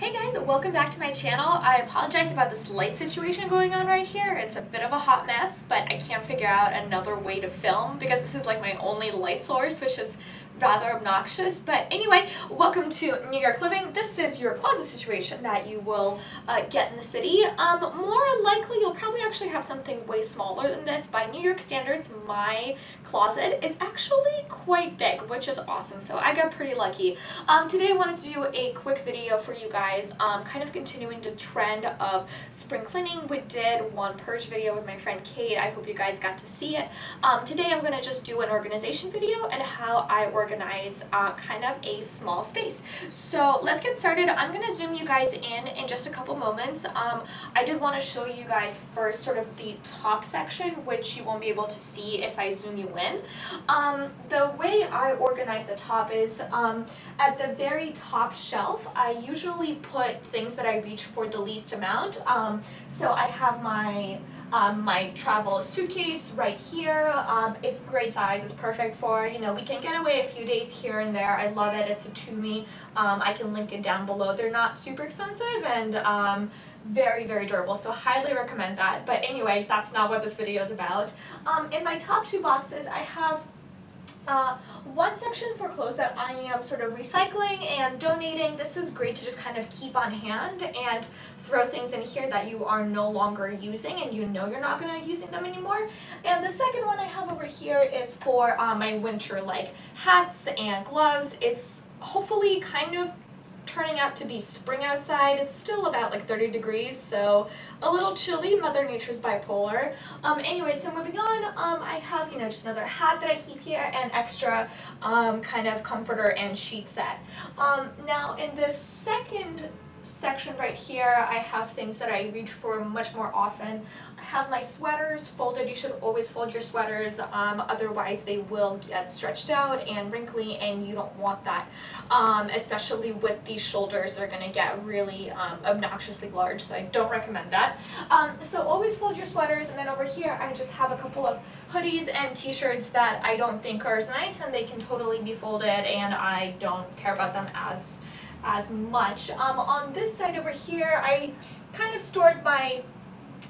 Hey guys, welcome back to my channel. I apologize about this light situation going on right here. It's a bit of a hot mess, but I can't figure out another way to film because this is like my only light source, which is rather obnoxious. But anyway, welcome to New York Living. This is your closet situation that you will get in the city. More likely, you'll probably actually have something way smaller than this. By New York standards, my closet is actually quite big, which is awesome. So I got pretty lucky. Today I wanted to do a quick video for you guys, kind of continuing the trend of spring cleaning. We did one purge video with my friend Kate. I hope you guys got to see it. Today I'm going to just do an organization video and how I organize kind of a small space. So let's get started. I'm going to zoom you guys in just a couple moments. I did want to show you guys first sort of the top section, which you won't be able to see if I zoom you in. The way I organize the top is at the very top shelf, I usually put things that I reach for the least amount. So I have my travel suitcase right here. It's great size. It's perfect for, we can get away a few days here and there. I love it. It's a Tumi. I can link it down below. They're not super expensive and very, very durable, so highly recommend that. But anyway, that's not what this video is about. In my top two boxes, I have one section for clothes that I am sort of recycling and donating. This is great to just kind of keep on hand and throw things in here that you are no longer using and you know you're not going to be using them anymore. And the second one I have over here is for my winter, like hats and gloves. It's hopefully kind of turning out to be spring outside. It's still about like 30 degrees, so a little chilly. Mother Nature's bipolar. Anyway, so moving on, I have, just another hat that I keep here and extra kind of comforter and sheet set. Now in this second section right here, I have things that I reach for much more often. I have my sweaters folded. You should always fold your sweaters, otherwise they will get stretched out and wrinkly, and you don't want that, especially with these shoulders. They're going to get really obnoxiously large, so I don't recommend that. So always fold your sweaters. And then over here I just have a couple of hoodies and t-shirts that I don't think are as nice, and they can totally be folded, and I don't care about them as much. On this side over here, I kind of stored my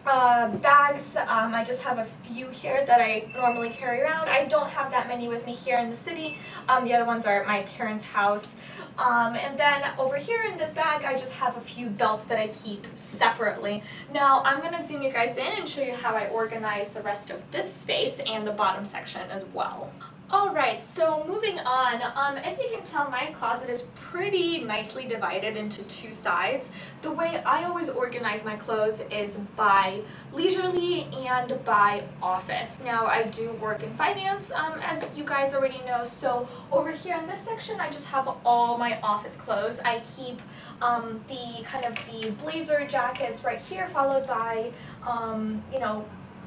bags. I just have a few here that I normally carry around. I don't have that many with me here in the city. The other ones are at my parents' house. And then over here in this bag, I just have a few belts that I keep separately. Now I'm going to zoom you guys in and show you how I organize the rest of this space and the bottom section as well. Alright, so moving on, as you can tell, my closet is pretty nicely divided into two sides. The way I always organize my clothes is by leisurely and by office. Now, I do work in finance, as you guys already know, so over here in this section, I just have all my office clothes. I keep the blazer jackets right here, followed by,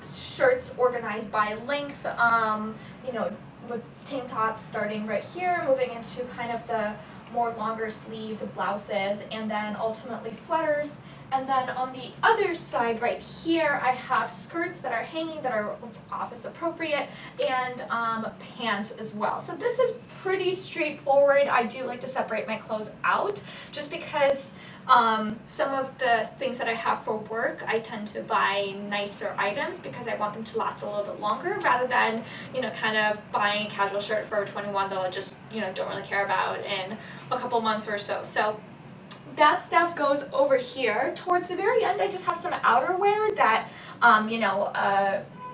shirts organized by length, with tank tops starting right here, moving into kind of the more longer sleeved blouses, and then ultimately sweaters. And then on the other side right here, I have skirts that are hanging that are office appropriate, and pants as well. So this is pretty straightforward. I do like to separate my clothes out just because some of the things that I have for work, I tend to buy nicer items because I want them to last a little bit longer, rather than, kind of buying a casual shirt for $21 that I just, don't really care about in a couple months or so. So that stuff goes over here. Towards the very end, I just have some outerwear that,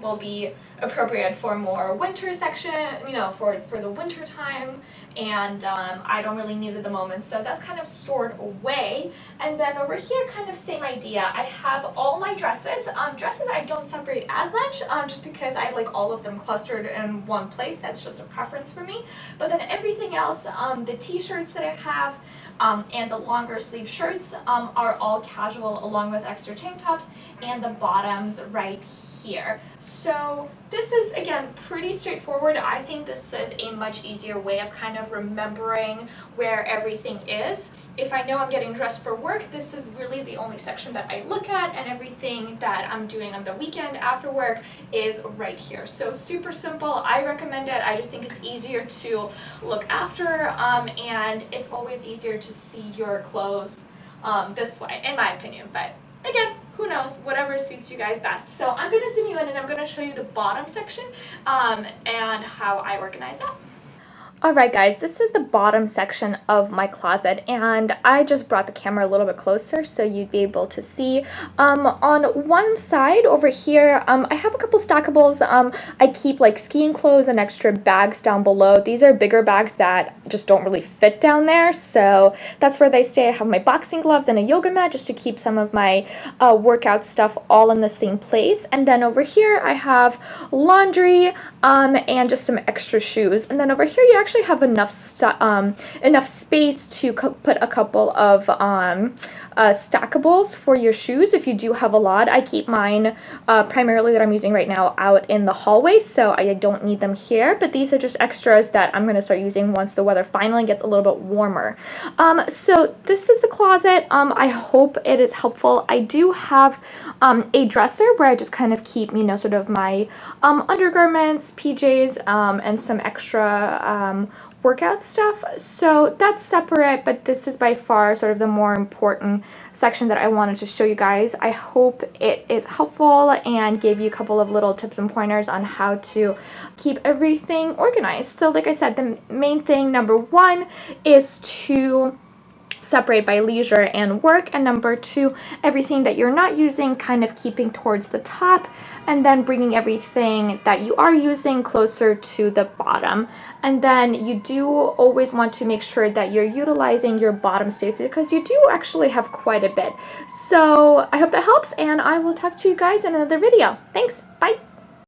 will be appropriate for more winter section, for the winter time, and I don't really need it at the moment, so that's kind of stored away. And then over here, kind of same idea. I have all my dresses. Dresses I don't separate as much, just because I like all of them clustered in one place. That's just a preference for me. But then everything else, the t-shirts that I have, and the longer sleeve shirts are all casual, along with extra tank tops, and the bottoms right here. So this is, again, pretty straightforward. I think this is a much easier way of kind of remembering where everything is. If I know I'm getting dressed for work, this is really the only section that I look at, and everything that I'm doing on the weekend after work is right here. So super simple. I recommend it. I just think it's easier to look after, and it's always easier to see your clothes this way, in my opinion. But again, who knows, whatever suits you guys best. So I'm going to zoom you in and I'm going to show you the bottom section and how I organize that. Alright guys, this is the bottom section of my closet, and I just brought the camera a little bit closer so you'd be able to see. On one side over here, I have a couple stackables. I keep like skiing clothes and extra bags down below. These are bigger bags that just don't really fit down there, so that's where they stay. I have my boxing gloves and a yoga mat just to keep some of my workout stuff all in the same place. And then over here I have laundry and just some extra shoes. And then over here you actually have enough space to put a couple of stackables for your shoes if you do have a lot. I keep mine primarily that I'm using right now out in the hallway, so I don't need them here, but these are just extras that I'm going to start using once the weather finally gets a little bit warmer. So this is the closet. I hope it is helpful. I do have a dresser where I just kind of keep, you know, sort of my undergarments, PJs, and some extra workout stuff. So that's separate, but this is by far sort of the more important section that I wanted to show you guys. I hope it is helpful and gave you a couple of little tips and pointers on how to keep everything organized. So like I said, the main thing, number one, is to separate by leisure and work, and number two, everything that you're not using kind of keeping towards the top, and then bringing everything that you are using closer to the bottom. And then you do always want to make sure that you're utilizing your bottom space because you do actually have quite a bit. So I hope that helps, and I will talk to you guys in another video. Thanks, bye!